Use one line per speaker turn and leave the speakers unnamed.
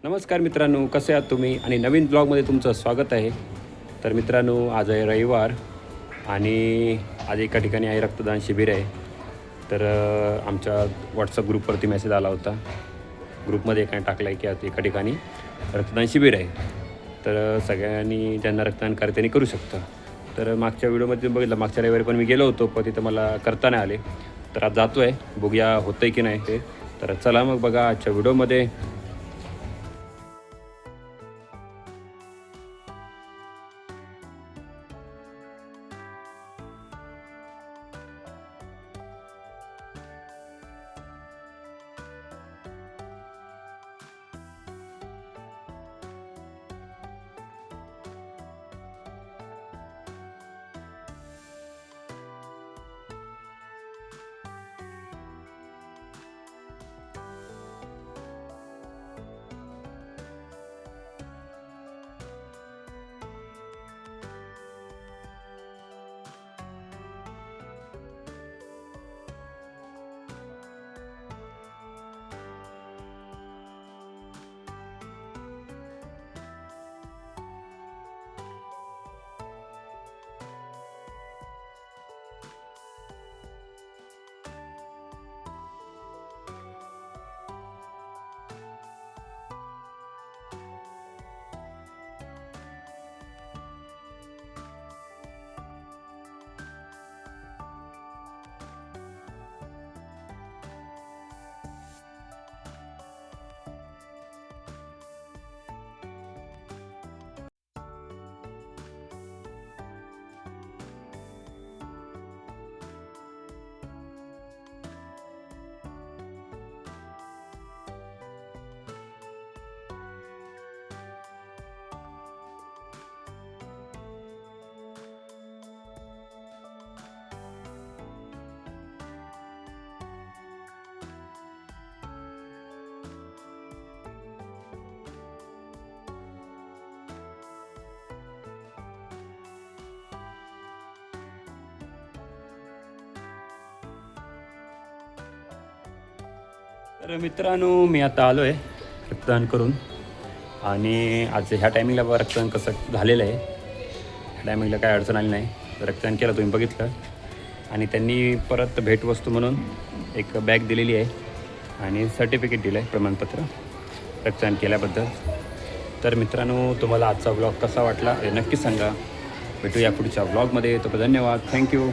नमस्कार मित्रांनो, कसे आहात तुम्ही? आणि नवीन ब्लॉगमध्ये तुमचं स्वागत आहे. तर मित्रांनो, आज आहे रविवार आणि आज एका ठिकाणी आहे रक्तदान शिबिर आहे. तर आमच्या व्हॉट्सअप ग्रुपवरती मेसेज आला होता. ग्रुपमध्ये एकाने टाकला आहे की आज एका ठिकाणी रक्तदान शिबिर आहे. तर सगळ्यांनी ज्यांना रक्तदान करायचं त्यांनी करू शकतं. तर मागच्या व्हिडिओमध्ये बघितलं, मागच्या रविवारी पण मी गेलो होतो, पण तिथं मला करता नाही आले. तर आज जातो आहे, बघूया होतं आहे की नाही ते. तर चला मग बघा आजच्या व्हिडिओमध्ये. तर मित्रांनो, मी आता आलो आहे रक्तदान करून. आणि आज ह्या टायमिंगला बघा रक्तदान कसं झालेलं आहे. ह्या टायमिंगला काय अडचण आली नाही. रक्तदान केलं तुम्ही बघितलं. आणि त्यांनी परत भेटवस्तू म्हणून एक बॅग दिलेली आहे आणि सर्टिफिकेट दिलं आहे, प्रमाणपत्र रक्तदान केल्याबद्दल. तर मित्रांनो, तुम्हाला आजचा ब्लॉग कसा वाटला हे नक्की सांगा. भेटूया पुढच्या ब्लॉगमध्ये. तर धन्यवाद, थँक्यू.